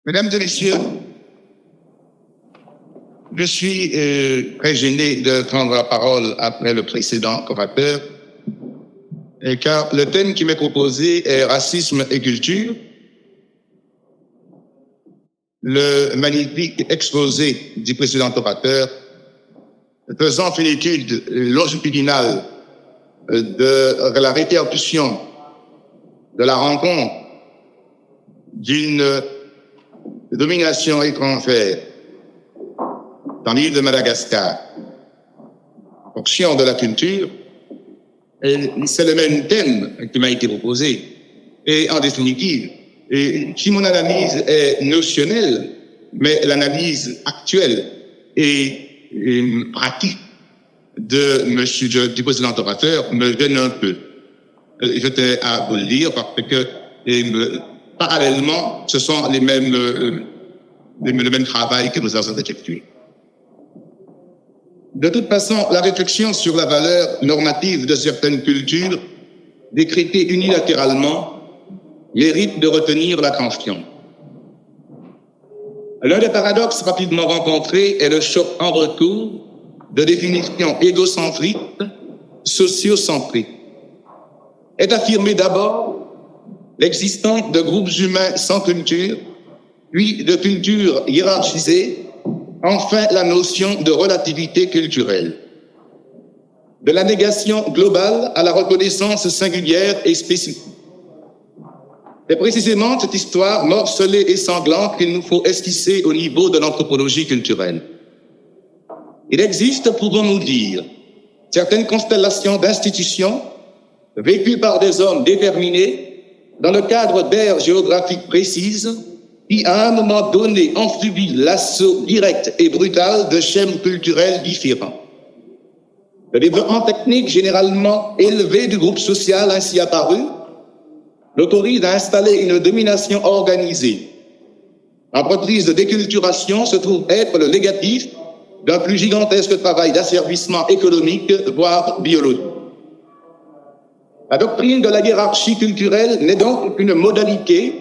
Mesdames et messieurs, je suis très gêné de prendre la parole après le précédent orateur, car le thème qui m'est proposé est racisme et culture. Le magnifique exposé du précédent orateur, faisant une étude longitudinale de la répercussion de la rencontre d'une domination étrangère dans l'île de Madagascar, en fonction de la culture, et c'est le même thème qui m'a été proposé. Et en définitive, si mon analyse est notionnelle, mais l'analyse actuelle et pratique du précédent orateur me gêne un peu. Je tiens à vous le dire parce que parallèlement, ce sont le même travail que nous avons effectué. De toute façon, la réflexion sur la valeur normative de certaines cultures, décrétées unilatéralement, mérite de retenir l'attention. L'un des paradoxes rapidement rencontrés est le choc en retour de définitions égocentriques, sociocentriques. Est affirmé d'abord l'existence de groupes humains sans culture, puis de cultures hiérarchisées, enfin la notion de relativité culturelle. De la négation globale à la reconnaissance singulière et spécifique. C'est précisément cette histoire morcelée et sanglante qu'il nous faut esquisser au niveau de l'anthropologie culturelle. Il existe, pouvons-nous dire, certaines constellations d'institutions vécues par des hommes déterminés dans le cadre d'aires géographiques précises qui, à un moment donné, ont subi l'assaut direct et brutal de schèmes culturels différents. Le développement technique généralement élevé du groupe social ainsi apparu l'autorise à installer une domination organisée. L'entreprise de déculturation se trouve être le négatif d'un plus gigantesque travail d'asservissement économique, voire biologique. La doctrine de la hiérarchie culturelle n'est donc qu'une modalité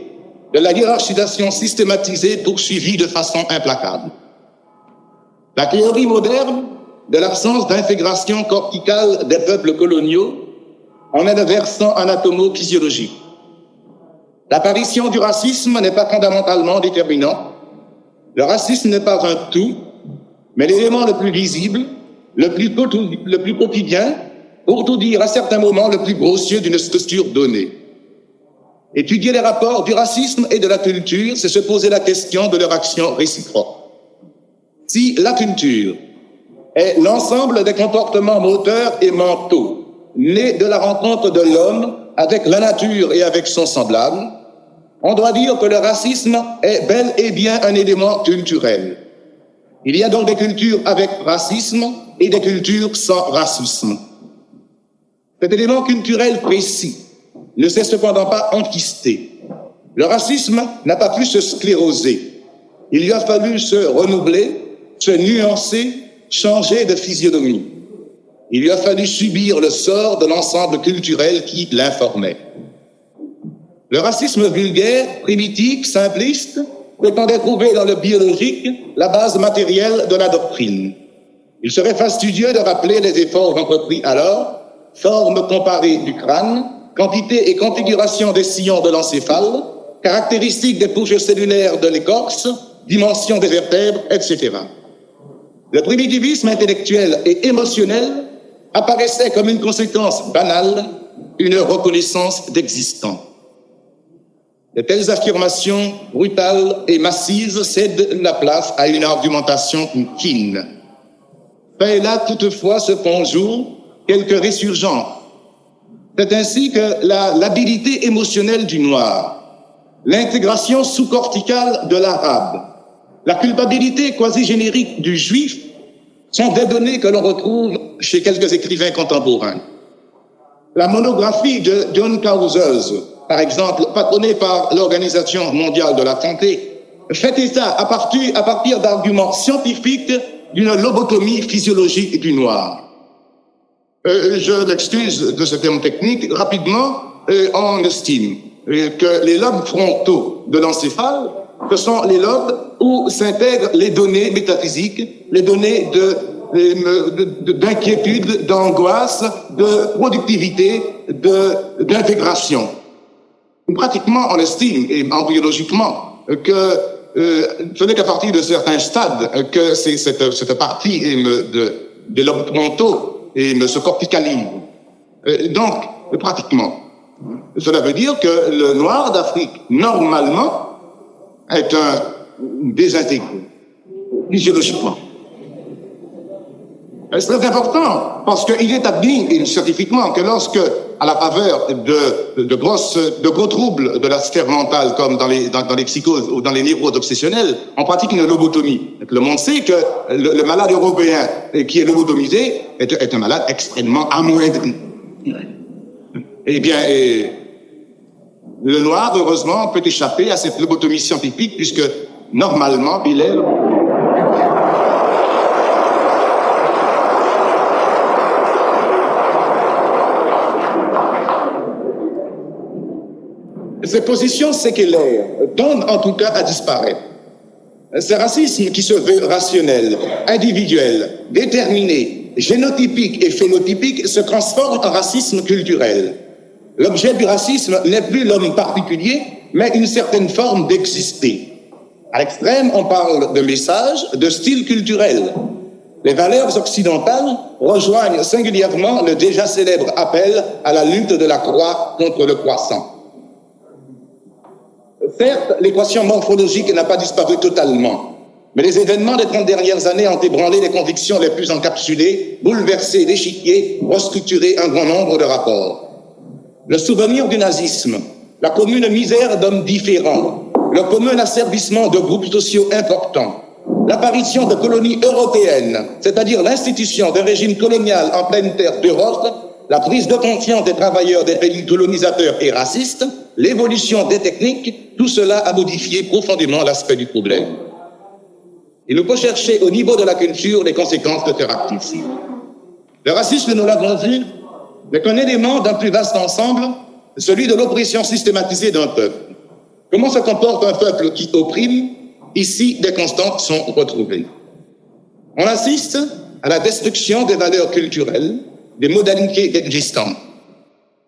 de la hiérarchisation systématisée poursuivie de façon implacable. La théorie moderne de l'absence d'intégration corticale des peuples coloniaux en est le versant anatomo-physiologique. L'apparition du racisme n'est pas fondamentalement déterminant. Le racisme n'est pas un tout, mais l'élément le plus visible, le plus quotidien, pour tout dire à certains moments le plus grossier d'une structure donnée. Étudier les rapports du racisme et de la culture, c'est se poser la question de leur action réciproque. Si la culture est l'ensemble des comportements moteurs et mentaux nés de la rencontre de l'homme avec la nature et avec son semblable, on doit dire que le racisme est bel et bien un élément culturel. Il y a donc des cultures avec racisme et des cultures sans racisme. Cet élément culturel précis ne s'est cependant pas enquisté. Le racisme n'a pas pu se scléroser. Il lui a fallu se renouveler, se nuancer, changer de physionomie. Il lui a fallu subir le sort de l'ensemble culturel qui l'informait. Le racisme vulgaire, primitif, simpliste, prétendait trouver dans le biologique la base matérielle de la doctrine. Il serait fastidieux de rappeler les efforts entrepris alors, forme comparée du crâne, quantité et configuration des sillons de l'encéphale, caractéristiques des couches cellulaires de l'écorce, dimension des vertèbres, etc. Le primitivisme intellectuel et émotionnel apparaissait comme une conséquence banale, une reconnaissance d'existence. De telles affirmations brutales et massives cèdent la place à une argumentation fine. Et là, toutefois, se font jour quelques résurgences. C'est ainsi que l'habilité émotionnelle du noir, l'intégration sous-corticale de l'arabe, la culpabilité quasi-générique du juif sont des données que l'on retrouve chez quelques écrivains contemporains. La monographie de John Clausewitz, par exemple, patronnée par l'Organisation mondiale de la santé, fait état à partir d'arguments scientifiques d'une lobotomie physiologique du noir. Je l'excuse de ce terme technique. Rapidement, on estime que les lobes frontaux de l'encéphale Ce sont les logs où s'intègrent les données métaphysiques, les données d'inquiétude, d'angoisse, de productivité, d'intégration. Pratiquement, on estime, et embryologiquement, que ce n'est qu'à partir de certains stades que cette partie de l'homme frontaux se corticalise. Donc, pratiquement, cela veut dire que le noir d'Afrique, normalement, est un désintégré, physiologiquement. C'est très important, parce qu'il est admis scientifiquement que lorsque, à la faveur de gros troubles de la sphère mentale, comme dans les psychoses ou dans les névroses obsessionnels, on pratique une lobotomie. Le monde sait que le malade européen qui est lobotomisé est un malade extrêmement amoindri. Eh bien, le noir, heureusement, peut échapper à cette lobotomie scientifique, puisque, normalement, il est... Ces positions séquelaires tendent en tout cas à disparaître. Ce racisme qui se veut rationnel, individuel, déterminé, génotypique et phénotypique se transforme en racisme culturel. L'objet du racisme n'est plus l'homme particulier, mais une certaine forme d'exister. À l'extrême, on parle de message, de style culturel. Les valeurs occidentales rejoignent singulièrement le déjà célèbre appel à la lutte de la croix contre le croissant. Certes, l'équation morphologique n'a pas disparu totalement, mais les événements des 30 dernières années ont ébranlé les convictions les plus encapsulées, bouleversé l'échiquier, restructuré un grand nombre de rapports. Le souvenir du nazisme, la commune misère d'hommes différents, le commun asservissement de groupes sociaux importants, l'apparition de colonies européennes, c'est-à-dire l'institution d'un régime colonial en pleine terre d'Europe, la prise de conscience des travailleurs des pays colonisateurs et racistes, l'évolution des techniques, tout cela a modifié profondément l'aspect du problème. Il nous faut chercher au niveau de la culture les conséquences de ce racisme. Le racisme, nous l'avons vu, n'est qu'un élément d'un plus vaste ensemble, celui de l'oppression systématisée d'un peuple. Comment se comporte un peuple qui opprime? Ici, des constantes sont retrouvées. On assiste à la destruction des valeurs culturelles, des modalités existantes.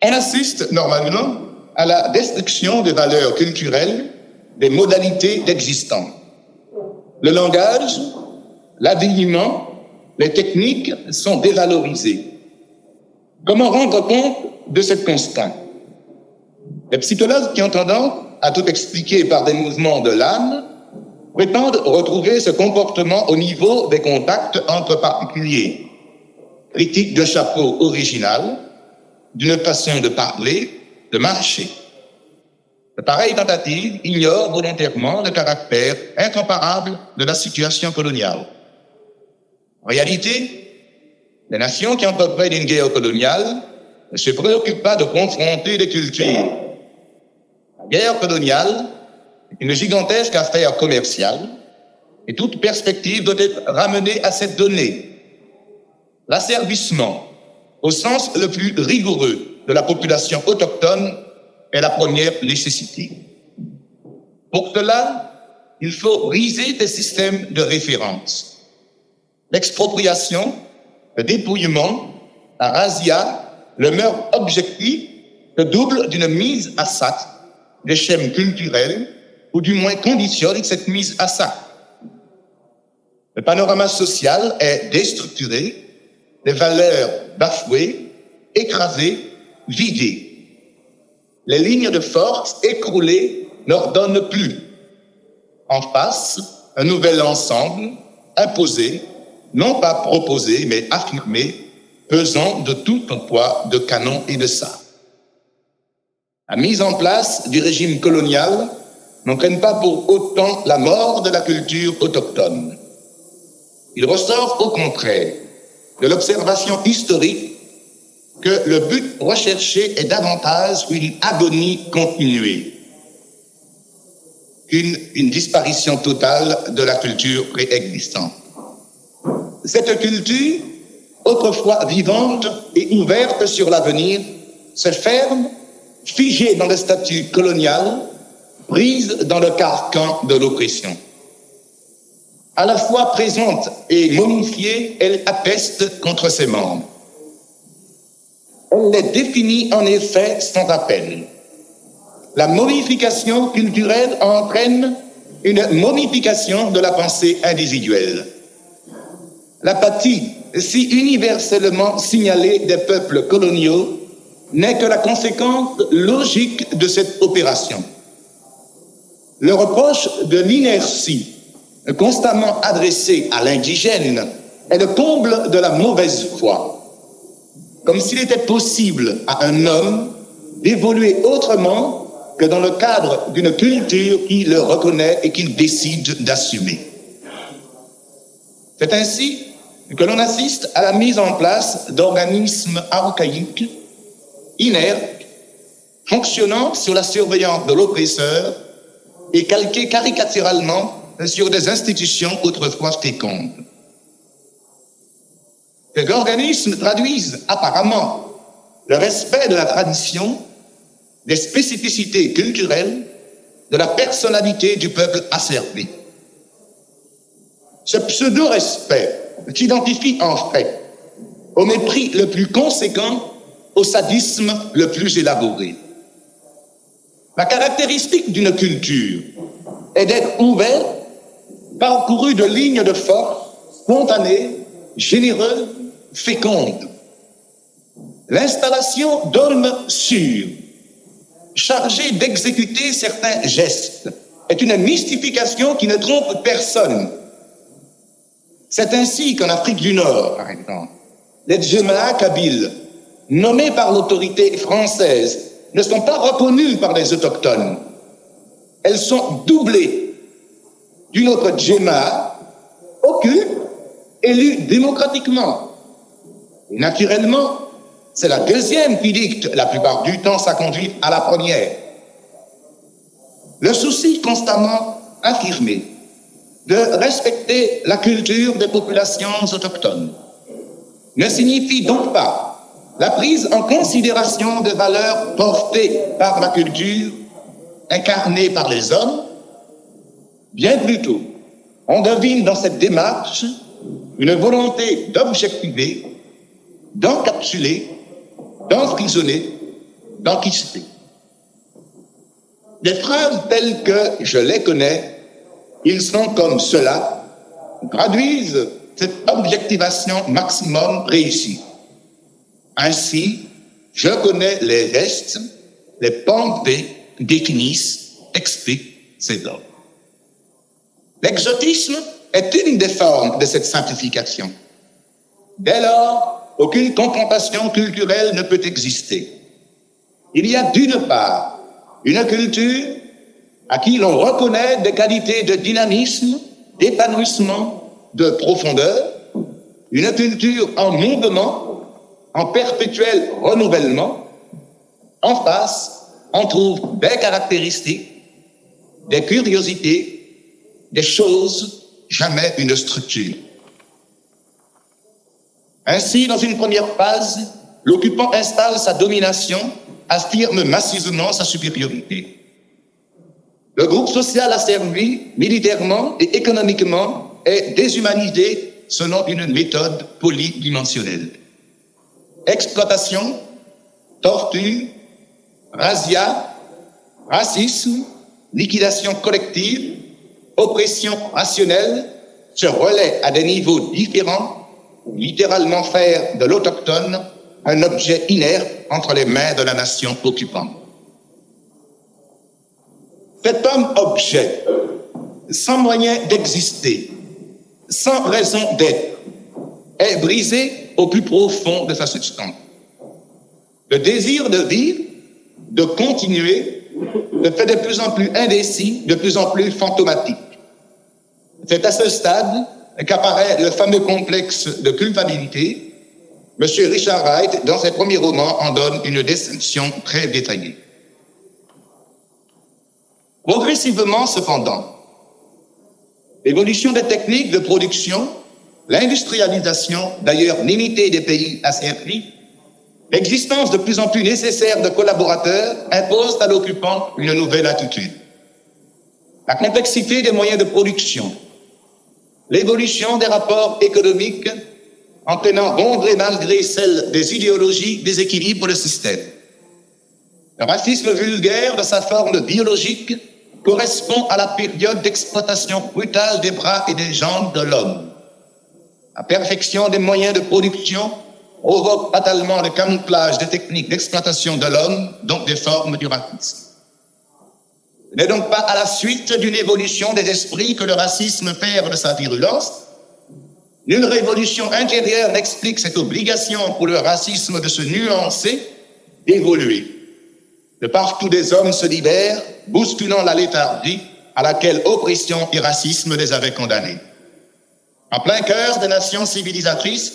On assiste, normalement, à la destruction des valeurs culturelles, des modalités d'existence. Le langage, l'habillement, les techniques sont dévalorisés. Comment rendre compte de cette constante? Les psychologues qui ont tendance à tout expliquer par des mouvements de l'âme prétendent retrouver ce comportement au niveau des contacts entre particuliers. Critique d'un chapeau original, d'une façon de parler, de marcher. De pareilles tentatives ignorent volontairement le caractère incomparable de la situation coloniale. En réalité, les nations qui entreprennent une guerre coloniale ne se préoccupent pas de confronter les cultures. La guerre coloniale est une gigantesque affaire commerciale et toute perspective doit être ramenée à cette donnée. L'asservissement, au sens le plus rigoureux de la population autochtone, est la première nécessité. Pour cela, il faut briser des systèmes de référence. L'expropriation, le dépouillement, la razzia, le meurtre objectif se double d'une mise à sac des schèmes culturels, ou du moins conditionne cette mise à sac. Le panorama social est déstructuré, les valeurs bafouées, écrasées, vidées. Les lignes de force écroulées n'ordonnent plus. En face, un nouvel ensemble imposé, non pas proposé, mais affirmé, pesant de tout un poids de canon et de sabre. La mise en place du régime colonial n'entraîne pas pour autant la mort de la culture autochtone. Il ressort au contraire de l'observation historique que le but recherché est davantage une agonie continuée qu'une disparition totale de la culture préexistante. Cette culture, autrefois vivante et ouverte sur l'avenir, se ferme, figée dans le statut colonial, prise dans le carcan de l'oppression. À la fois présente et momifiée, elle atteste contre ses membres. Elle les définit en effet sans appel. La momification culturelle entraîne une momification de la pensée individuelle. L'apathie, si universellement signalée des peuples coloniaux, n'est que la conséquence logique de cette opération. Le reproche de l'inertie constamment adressé à l'indigène est le comble de la mauvaise foi, comme s'il était possible à un homme d'évoluer autrement que dans le cadre d'une culture qui le reconnaît et qu'il décide d'assumer. C'est ainsi que l'on assiste à la mise en place d'organismes archaïques, inertes, fonctionnant sur la surveillance de l'oppresseur et calqués caricaturalement sur des institutions autrefois fécondes. Ces organismes traduisent apparemment le respect de la tradition, des spécificités culturelles, de la personnalité du peuple asservi. Ce pseudo-respect s'identifie en fait au mépris le plus conséquent, au sadisme le plus élaboré. La caractéristique d'une culture est d'être ouverte, parcourue de lignes de force, spontanées, généreuses, fécondes. L'installation d'hommes sûrs, chargés d'exécuter certains gestes, est une mystification qui ne trompe personne. C'est ainsi qu'en Afrique du Nord, par exemple, les Djemma kabyles, nommés par l'autorité française, ne sont pas reconnus par les autochtones. Elles sont doublées d'une autre Djemma, occulte, élue démocratiquement. Et naturellement, c'est la deuxième qui dicte la plupart du temps sa conduite à la première. Le souci constamment affirmé de respecter la culture des populations autochtones ne signifie donc pas la prise en considération des valeurs portées par la culture, incarnée par les hommes. Bien plutôt, on devine dans cette démarche une volonté d'objectiver, d'encapsuler, d'emprisonner, d'enquister. Des phrases telles que « je les connais », « ils sont comme cela » traduisent cette objectivation maximum réussie. Ainsi, je connais les gestes, les pensées définissent, expliquent ces ordres. L'exotisme est une des formes de cette simplification. Dès lors, aucune confrontation culturelle ne peut exister. Il y a d'une part une culture à qui l'on reconnaît des qualités de dynamisme, d'épanouissement, de profondeur, une culture en mouvement, en perpétuel renouvellement. En face, on trouve des caractéristiques, des curiosités, des choses, jamais une structure. Ainsi, dans une première phase, l'occupant installe sa domination, affirme massivement sa supériorité. Le groupe social asservi, militairement et économiquement, est déshumanisé selon une méthode polydimensionnelle. Exploitation, torture, razzia, racisme, liquidation collective, oppression rationnelle se relaient à des niveaux différents, littéralement faire de l'autochtone un objet inerte entre les mains de la nation occupante. Cet homme-objet, sans moyen d'exister, sans raison d'être, est brisé au plus profond de sa substance. Le désir de vivre, de continuer, le fait de plus en plus indécis, de plus en plus fantomatique. C'est à ce stade qu'apparaît le fameux complexe de culpabilité. M. Richard Wright, dans ses premiers romans, en donne une description très détaillée. Progressivement, cependant, l'évolution des techniques de production, l'industrialisation, d'ailleurs limitée des pays asservis, l'existence de plus en plus nécessaire de collaborateurs impose à l'occupant une nouvelle attitude. la complexité des moyens de production, l'évolution des rapports économiques entraînant bon gré mal gré celle des idéologies déséquilibre le système. Le racisme vulgaire de sa forme biologique correspond à la période d'exploitation brutale des bras et des jambes de l'homme. La perfection des moyens de production provoque fatalement le camouflage des techniques d'exploitation de l'homme, donc des formes du racisme. Ce n'est donc pas à la suite d'une évolution des esprits que le racisme perd de sa virulence. Nulle révolution intérieure n'explique cette obligation pour le racisme de se nuancer, d'évoluer. De partout des hommes se libèrent, bousculant la léthargie à laquelle oppression et racisme les avaient condamnés. En plein cœur des nations civilisatrices,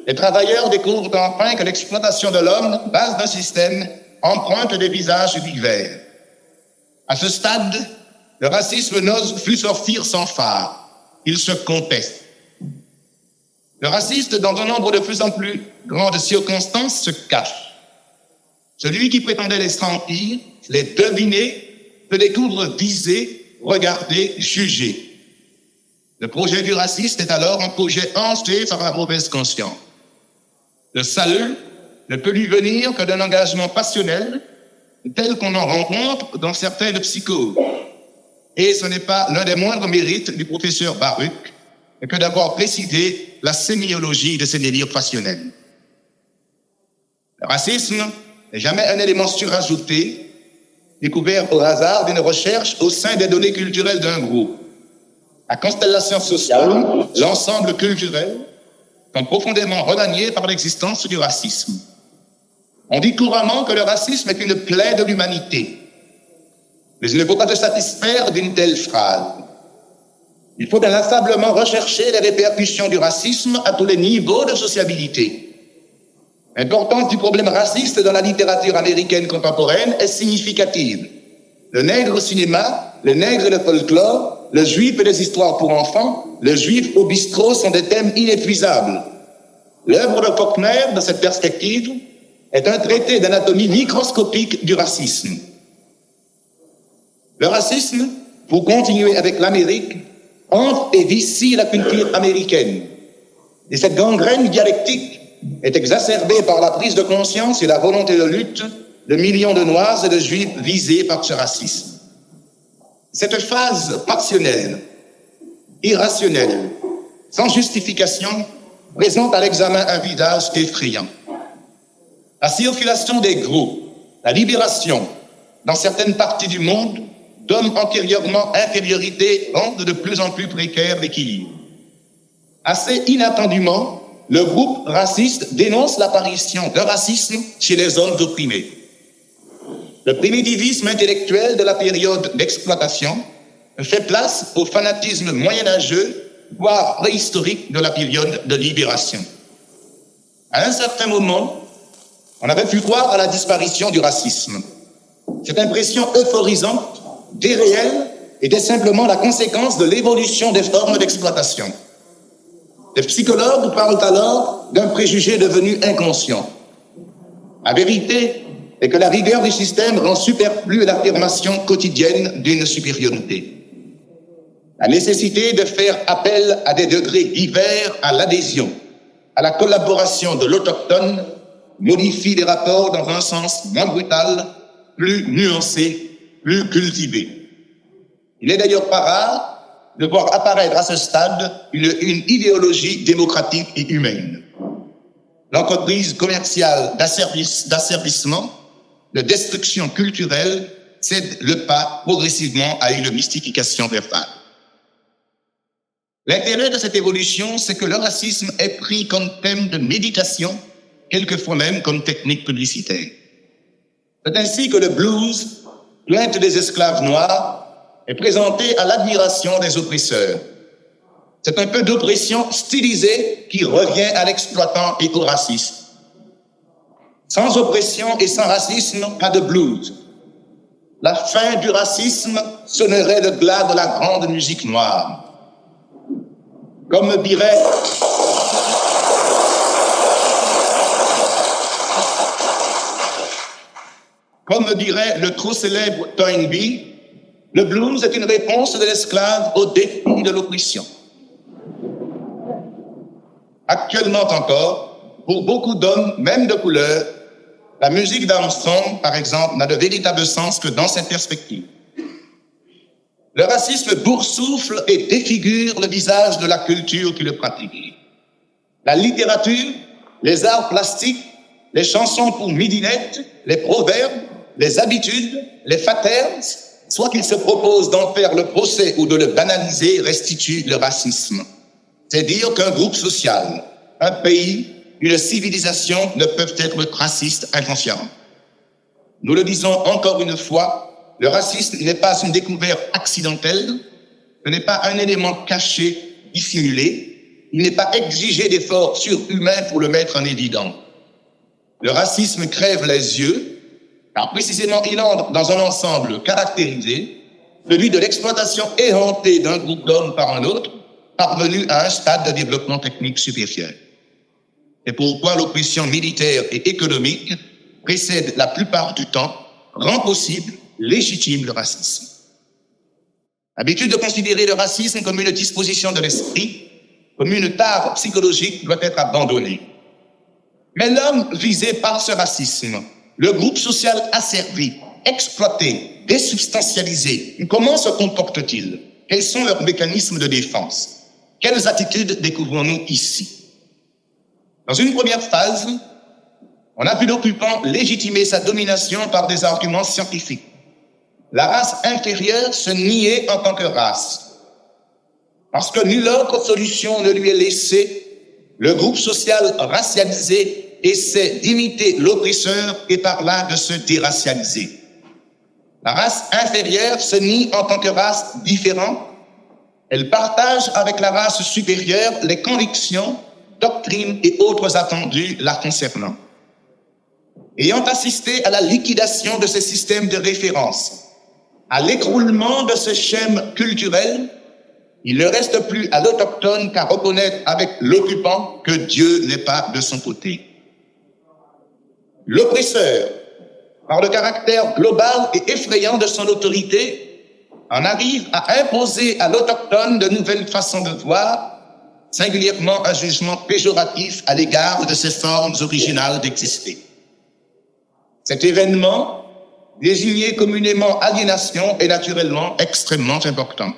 les travailleurs découvrent enfin que l'exploitation de l'homme, base d'un système, emprunte des visages divers. À ce stade, le racisme n'ose plus sortir sans phare. Il se conteste. Le raciste, dans un nombre de plus en plus grand de circonstances, se cache. Celui qui prétendait les sentir, les deviner, se découvre visé, regardé, jugé. Le projet du raciste est alors un projet hanté par la mauvaise conscience. Le salut ne peut lui venir que d'un engagement passionnel, tel qu'on en rencontre dans certaines psychoses. Et ce n'est pas l'un des moindres mérites du professeur Baruch que d'avoir précisé la sémiologie de ces délires passionnels. Le racisme n'est jamais un élément surajouté, découvert au hasard d'une recherche au sein des données culturelles d'un groupe. La constellation sociale, l'ensemble culturel, sont profondément remaniés par l'existence du racisme. On dit couramment que le racisme est une plaie de l'humanité. Mais il ne faut pas se satisfaire d'une telle phrase. Il faut inlassablement rechercher les répercussions du racisme à tous les niveaux de sociabilité. L'importance du problème raciste dans la littérature américaine contemporaine est significative. Le nègre au cinéma, le nègre et le folklore, le juif et les histoires pour enfants, le juif au bistrot sont des thèmes inépuisables. L'œuvre de Faulkner, dans cette perspective, est un traité d'anatomie microscopique du racisme. Le racisme, pour continuer avec l'Amérique, hante et vicie la culture américaine. Et cette gangrène dialectique est exacerbée par la prise de conscience et la volonté de lutte de millions de Noirs et de Juifs visés par ce racisme. Cette phase passionnelle, irrationnelle, sans justification, présente à l'examen un visage effrayant. La circulation des groupes, la libération, dans certaines parties du monde, d'hommes antérieurement infériorité rendent de plus en plus précaire l'équilibre. Assez inattendument, le groupe raciste dénonce l'apparition de racisme chez les hommes opprimés. Le primitivisme intellectuel de la période d'exploitation fait place au fanatisme moyenâgeux, voire préhistorique de la période de libération. À un certain moment, on avait pu croire à la disparition du racisme. Cette impression euphorisante, déréelle, était simplement la conséquence de l'évolution des formes d'exploitation. Les psychologues parlent alors d'un préjugé devenu inconscient. La vérité est que la rigueur du système rend superflue l'affirmation quotidienne d'une supériorité. La nécessité de faire appel à des degrés divers à l'adhésion, à la collaboration de l'autochtone, modifie les rapports dans un sens moins brutal, plus nuancé, plus cultivé. Il n'est d'ailleurs pas rare de voir apparaître à ce stade une idéologie démocratique et humaine. L'entreprise commerciale d'asservissement, de destruction culturelle, cède le pas progressivement à une mystification verbale. L'intérêt de cette évolution, c'est que le racisme est pris comme thème de méditation, quelquefois même comme technique publicitaire. C'est ainsi que le blues, plainte des esclaves noirs, est présenté à l'admiration des oppresseurs. C'est un peu d'oppression stylisée qui revient à l'exploitant et au raciste. Sans oppression et sans racisme, pas de blues. La fin du racisme sonnerait le glas de la grande musique noire. Comme dirait le trop célèbre Toynbee, Le blues est une réponse de l'esclave au défi de l'oppression. Actuellement encore, pour beaucoup d'hommes, même de couleur, la musique d'Armstrong, par exemple, n'a de véritable sens que dans cette perspective. Le racisme boursoufle et défigure le visage de la culture qui le pratique. La littérature, les arts plastiques, les chansons pour midinettes, les proverbes, les habitudes, les patterns, soit qu'ils se proposent d'en faire le procès ou de le banaliser, restituent le racisme. C'est dire qu'un groupe social, un pays, une civilisation ne peuvent être racistes inconsciemment. Nous le disons encore une fois, le racisme n'est pas une découverte accidentelle, ce n'est pas un élément caché, dissimulé, il n'est pas exigé d'efforts surhumains pour le mettre en évidence. Le racisme crève les yeux, car précisément il entre dans un ensemble caractérisé, celui de l'exploitation éhontée d'un groupe d'hommes par un autre, parvenu à un stade de développement technique supérieur. C'est pourquoi l'oppression militaire et économique précède la plupart du temps, rend possible, légitime le racisme. L'habitude de considérer le racisme comme une disposition de l'esprit, comme une tare psychologique, doit être abandonnée. Mais l'homme visé par ce racisme, le groupe social asservi, exploité, désubstantialisé, comment se comporte-t-il? Quels sont leurs mécanismes de défense? Quelles attitudes découvrons-nous ici? Dans une première phase, on a vu l'occupant légitimer sa domination par des arguments scientifiques. La race inférieure se niait en tant que race. Parce que nulle autre solution ne lui est laissée, le groupe social racialisé essaie d'imiter l'oppresseur et par là de se déracialiser. La race inférieure se nie en tant que race différente. Elle partage avec la race supérieure les convictions, doctrines et autres attendus la concernant. Ayant assisté à la liquidation de ces systèmes de référence, à l'écroulement de ce schème culturel, il ne reste plus à l'autochtone qu'à reconnaître avec l'occupant que Dieu n'est pas de son côté. L'oppresseur, par le caractère global et effrayant de son autorité, en arrive à imposer à l'autochtone de nouvelles façons de voir, singulièrement un jugement péjoratif à l'égard de ses formes originales d'exister. Cet événement, désigné communément aliénation, est naturellement extrêmement important.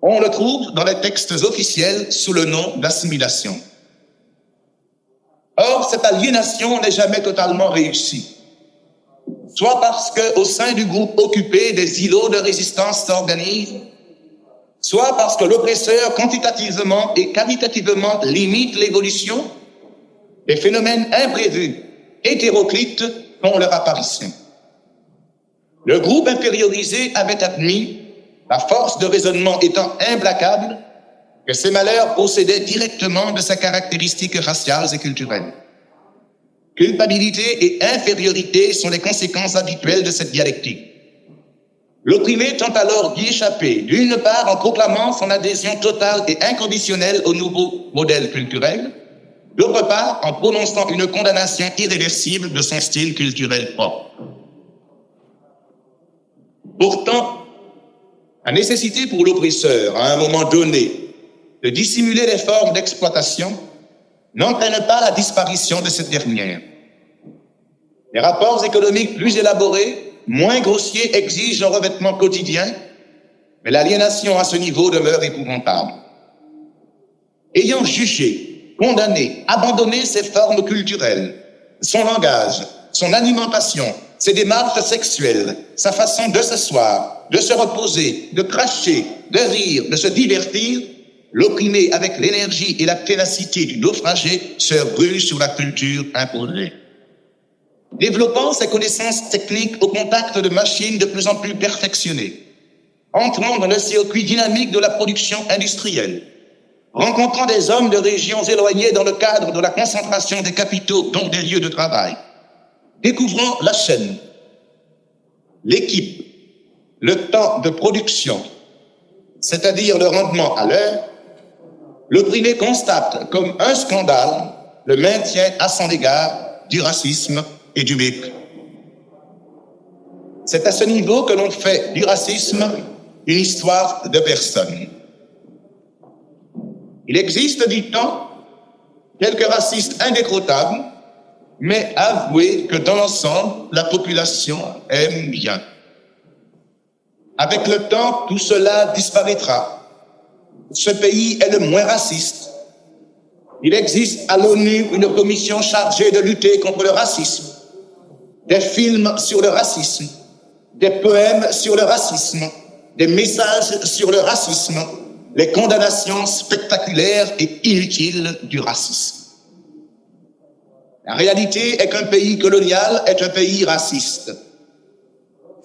On le trouve dans les textes officiels sous le nom d'assimilation. Or, cette aliénation n'est jamais totalement réussie. Soit parce qu'au sein du groupe occupé, des îlots de résistance s'organisent, soit parce que l'oppresseur quantitativement et qualitativement limite l'évolution, des phénomènes imprévus, hétéroclites, font leur apparition. Le groupe infériorisé avait admis, la force de raisonnement étant implacable, que ces malheurs procédaient directement de ses caractéristiques raciales et culturelles. Culpabilité et infériorité sont les conséquences habituelles de cette dialectique. L'opprimé tente alors d'y échapper, d'une part en proclamant son adhésion totale et inconditionnelle au nouveau modèle culturel, d'autre part en prononçant une condamnation irréversible de son style culturel propre. Pourtant, la nécessité pour l'oppresseur, à un moment donné, de dissimuler les formes d'exploitation n'entraîne pas la disparition de cette dernière. Les rapports économiques plus élaborés, moins grossiers, exigent un revêtement quotidien, mais l'aliénation à ce niveau demeure épouvantable. Ayant jugé, condamné, abandonné ses formes culturelles, son langage, son alimentation, ses démarches sexuelles, sa façon de s'asseoir, de se reposer, de cracher, de rire, de se divertir, l'opprimé avec l'énergie et la ténacité du naufragé se rue sur la culture imposée. Développant ses connaissances techniques au contact de machines de plus en plus perfectionnées, entrant dans le circuit dynamique de la production industrielle, rencontrant des hommes de régions éloignées dans le cadre de la concentration des capitaux, donc des lieux de travail, découvrant la chaîne, l'équipe, le temps de production, c'est-à-dire le rendement à l'heure, l'opprimé constate comme un scandale le maintien à son égard du racisme et du mépris. C'est à ce niveau que l'on fait du racisme une histoire de personnes. Il existe, dit-on, quelques racistes indécrottables, mais avouez que dans l'ensemble, la population aime bien. Avec le temps, tout cela disparaîtra. Ce pays est le moins raciste. Il existe à l'ONU une commission chargée de lutter contre le racisme. Des films sur le racisme, des poèmes sur le racisme, des messages sur le racisme, les condamnations spectaculaires et inutiles du racisme. La réalité est qu'un pays colonial est un pays raciste.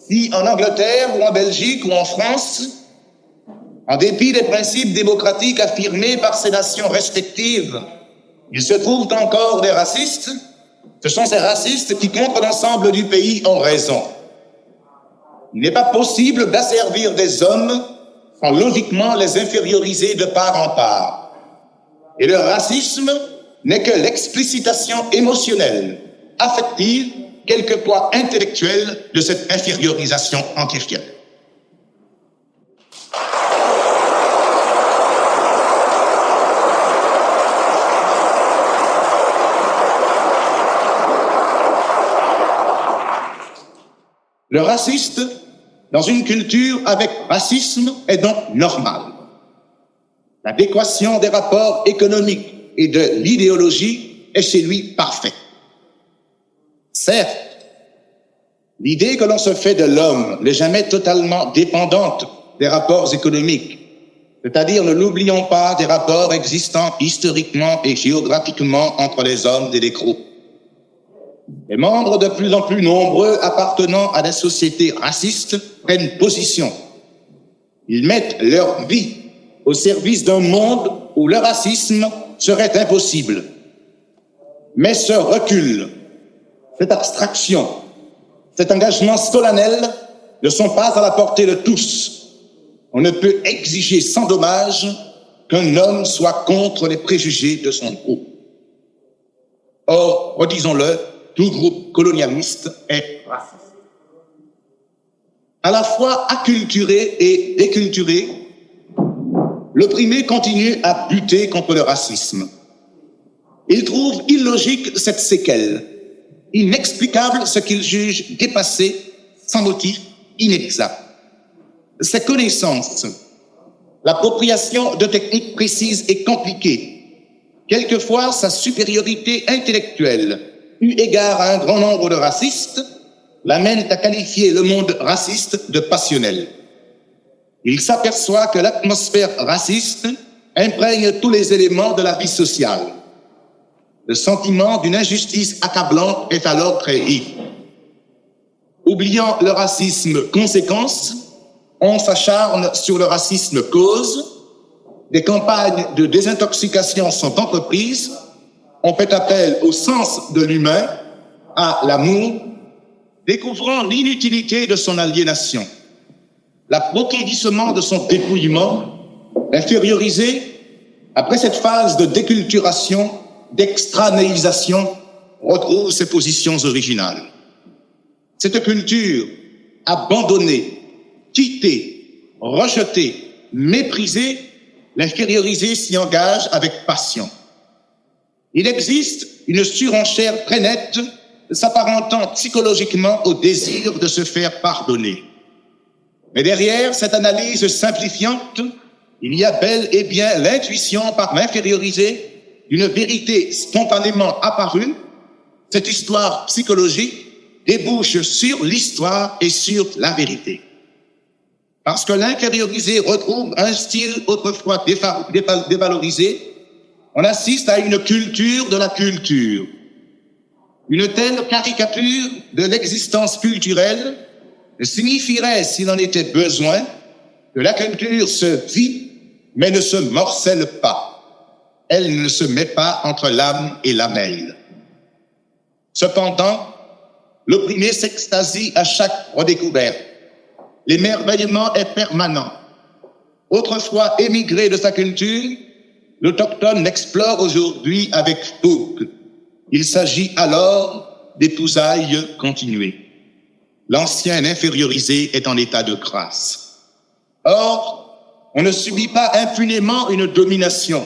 Si en Angleterre ou en Belgique ou en France, en dépit des principes démocratiques affirmés par ces nations respectives, il se trouve encore des racistes, ce sont ces racistes qui, contre l'ensemble du pays, ont raison. Il n'est pas possible d'asservir des hommes sans logiquement les inférioriser de part en part. Et le racisme n'est que l'explicitation émotionnelle, affective, quelquefois intellectuelle de cette infériorisation antérienne. Le raciste, dans une culture avec racisme, est donc normal. L'adéquation des rapports économiques et de l'idéologie est chez lui parfaite. Certes, l'idée que l'on se fait de l'homme n'est jamais totalement dépendante des rapports économiques, c'est-à-dire, ne l'oublions pas, des rapports existants historiquement et géographiquement entre les hommes et les groupes. Les membres de plus en plus nombreux appartenant à des sociétés racistes prennent position. Ils mettent leur vie au service d'un monde où le racisme serait impossible. Mais ce recul, cette abstraction, cet engagement solennel ne sont pas à la portée de tous. On ne peut exiger sans dommage qu'un homme soit contre les préjugés de son groupe. Or, redisons-le, tout groupe colonialiste est raciste. À la fois acculturé et déculturé, l'opprimé continue à lutter contre le racisme. Il trouve illogique cette séquelle, inexplicable ce qu'il juge dépassé, sans motif, inexact. Ses connaissances, l'appropriation de techniques précises et compliquées, quelquefois sa supériorité intellectuelle, eu égard à un grand nombre de racistes, l'amène à qualifier le monde raciste de passionnel. Il s'aperçoit que l'atmosphère raciste imprègne tous les éléments de la vie sociale. Le sentiment d'une injustice accablante est alors créé. Oubliant le racisme conséquence, on s'acharne sur le racisme cause, des campagnes de désintoxication sont entreprises, on fait appel au sens de l'humain, à l'amour, découvrant l'inutilité de son aliénation, l'approfondissement de son dépouillement, infériorisé, après cette phase de déculturation, d'extranéisation, retrouve ses positions originales. Cette culture, abandonnée, quittée, rejetée, méprisée, l'infériorisé s'y engage avec passion. Il existe une surenchère très nette s'apparentant psychologiquement au désir de se faire pardonner. Mais derrière cette analyse simplifiante, il y a bel et bien l'intuition par l'infériorisé d'une vérité spontanément apparue. Cette histoire psychologique débouche sur l'histoire et sur la vérité. Parce que l'infériorisé retrouve un style autrefois dévalorisé, on assiste à une culture de la culture. Une telle caricature de l'existence culturelle signifierait, s'il en était besoin, que la culture se vit, mais ne se morcelle pas. Elle ne se met pas entre l'âme et la mêle. Cependant, l'opprimé s'extasie à chaque redécouverte. L'émerveillement est permanent. Autrefois émigré de sa culture, l'autochtone l'explore aujourd'hui avec fougue. Il s'agit alors d'épousailles continuées. L'ancien infériorisé est en état de grâce. Or, on ne subit pas impunément une domination.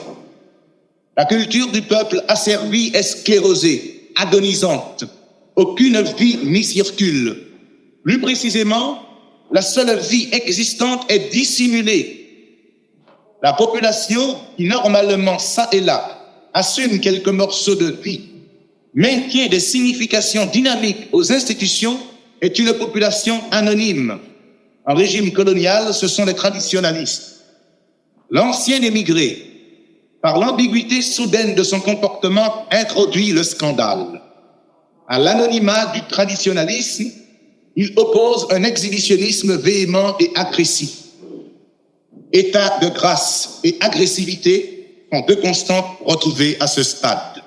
La culture du peuple asservi est sclérosée, agonisante. Aucune vie n'y circule. Plus précisément, la seule vie existante est dissimulée. La population, qui normalement, ça et là, assume quelques morceaux de vie, maintient des significations dynamiques aux institutions, est une population anonyme. En régime colonial, ce sont les traditionalistes. L'ancien émigré, par l'ambiguïté soudaine de son comportement, introduit le scandale. À l'anonymat du traditionalisme, il oppose un exhibitionnisme véhément et agressif. État de grâce et agressivité sont deux constantes retrouvées à ce stade.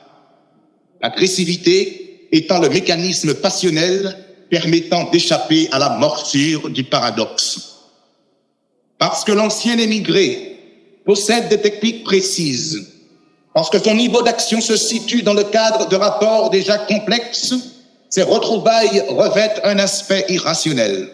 L'agressivité étant le mécanisme passionnel permettant d'échapper à la morsure du paradoxe. Parce que l'ancien émigré possède des techniques précises, parce que son niveau d'action se situe dans le cadre de rapports déjà complexes, ces retrouvailles revêtent un aspect irrationnel.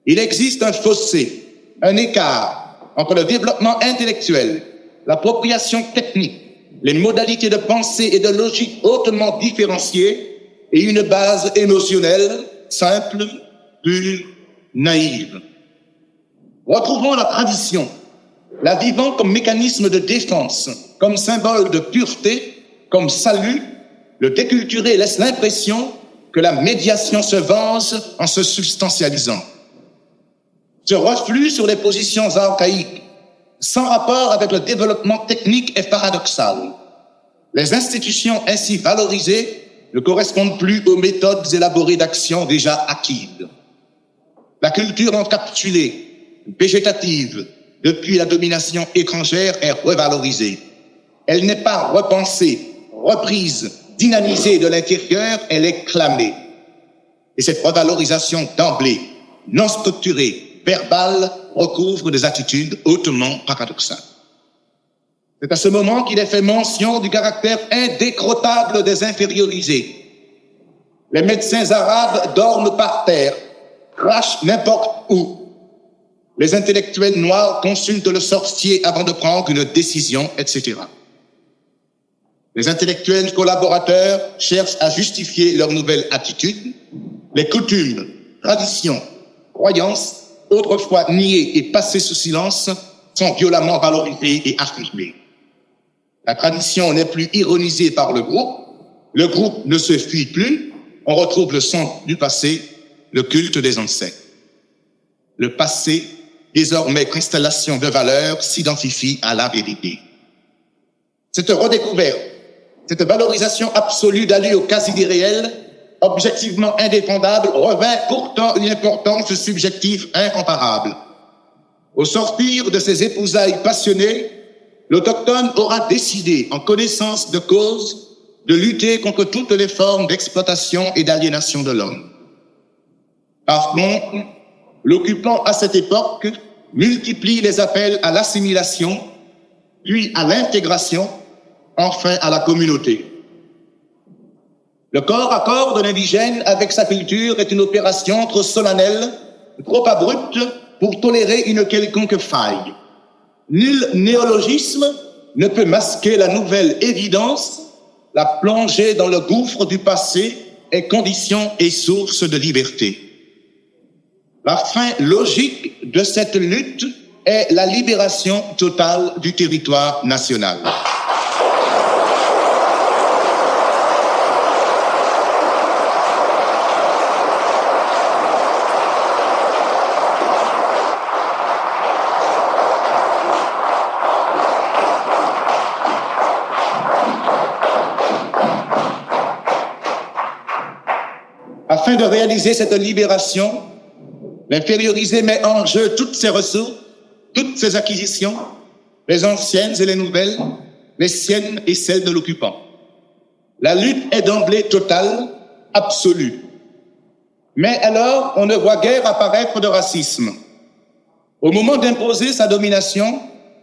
Il existe un fossé, un écart entre le développement intellectuel, l'appropriation technique, les modalités de pensée et de logique hautement différenciées et une base émotionnelle simple, pure, naïve. Retrouvons la tradition, la vivant comme mécanisme de défense, comme symbole de pureté, comme salut. Le déculturé laisse l'impression que la médiation se venge en se substantialisant. Ce reflux sur les positions archaïques, sans rapport avec le développement technique, est paradoxal. Les institutions ainsi valorisées ne correspondent plus aux méthodes élaborées d'action déjà acquises. La culture encapsulée, végétative, depuis la domination étrangère, est revalorisée. Elle n'est pas repensée, reprise, dynamisée de l'intérieur, elle est clamée. Et cette revalorisation d'emblée, non structurée, verbale, recouvre des attitudes hautement paradoxales. C'est à ce moment qu'il est fait mention du caractère indécrottable des infériorisés. Les médecins arabes dorment par terre, crachent n'importe où. Les intellectuels noirs consultent le sorcier avant de prendre une décision, etc. Les intellectuels collaborateurs cherchent à justifier leur nouvelle attitude. Les coutumes, traditions, croyances, autrefois niées et passées sous silence, sont violemment valorisées et affirmées. La tradition n'est plus ironisée par le groupe ne se fuit plus, on retrouve le son du passé, le culte des ancêtres. Le passé, désormais constellation de valeurs, s'identifie à la vérité. Cette redécouverte, cette valorisation absolue d'allure quasi irréelle, objectivement indéfendable, revêt pourtant une importance subjective incomparable. Au sortir de ces épousailles passionnées, l'autochtone aura décidé, en connaissance de cause, de lutter contre toutes les formes d'exploitation et d'aliénation de l'homme. Par contre, l'occupant à cette époque multiplie les appels à l'assimilation, puis à l'intégration, enfin à la communauté. Le corps à corps de l'indigène avec sa culture est une opération trop solennelle, trop abrupte pour tolérer une quelconque faille. Nul néologisme ne peut masquer la nouvelle évidence. La plongée dans le gouffre du passé est condition et source de liberté. La fin logique de cette lutte est la libération totale du territoire national. Afin de réaliser cette libération, l'infériorisé met en jeu toutes ses ressources, toutes ses acquisitions, les anciennes et les nouvelles, les siennes et celles de l'occupant. La lutte est d'emblée totale, absolue. Mais alors, on ne voit guère apparaître de racisme. Au moment d'imposer sa domination,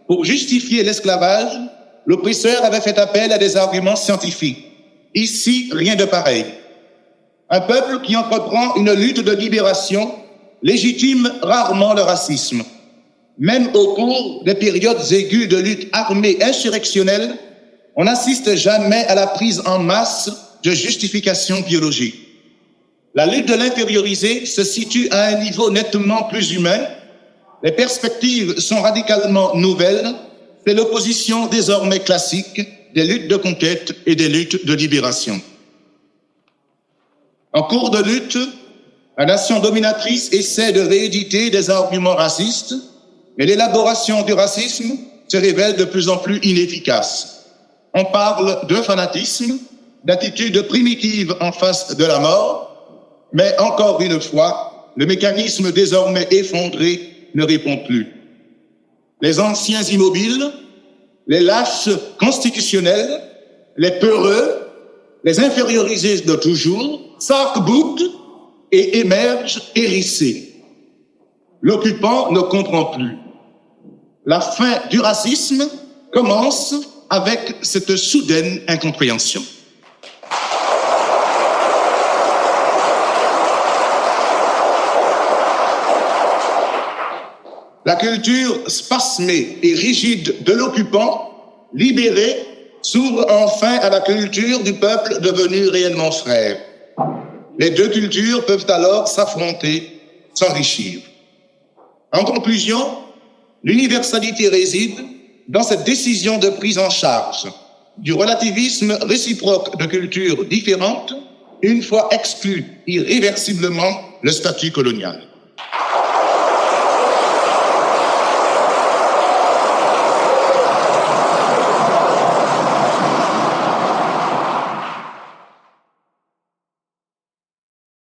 pour justifier l'esclavage, l'oppresseur avait fait appel à des arguments scientifiques. Ici, rien de pareil. Un peuple qui entreprend une lutte de libération légitime rarement le racisme. Même au cours des périodes aiguës de lutte armée insurrectionnelle, on n'assiste jamais à la prise en masse de justifications biologiques. La lutte de l'infériorisé se situe à un niveau nettement plus humain. Les perspectives sont radicalement nouvelles. C'est l'opposition désormais classique des luttes de conquête et des luttes de libération. En cours de lutte, la nation dominatrice essaie de rééditer des arguments racistes, mais l'élaboration du racisme se révèle de plus en plus inefficace. On parle de fanatisme, d'attitude primitive en face de la mort, mais encore une fois, le mécanisme désormais effondré ne répond plus. Les anciens immobiles, les lâches constitutionnels, les peureux, les infériorisés de toujours, s'arc-boutent et émergent hérissés. L'occupant ne comprend plus. La fin du racisme commence avec cette soudaine incompréhension. La culture spasmée et rigide de l'occupant, libéré, s'ouvre enfin à la culture du peuple devenu réellement frère. Les deux cultures peuvent alors s'affronter, s'enrichir. En conclusion, l'universalité réside dans cette décision de prise en charge du relativisme réciproque de cultures différentes, une fois exclu irréversiblement le statut colonial.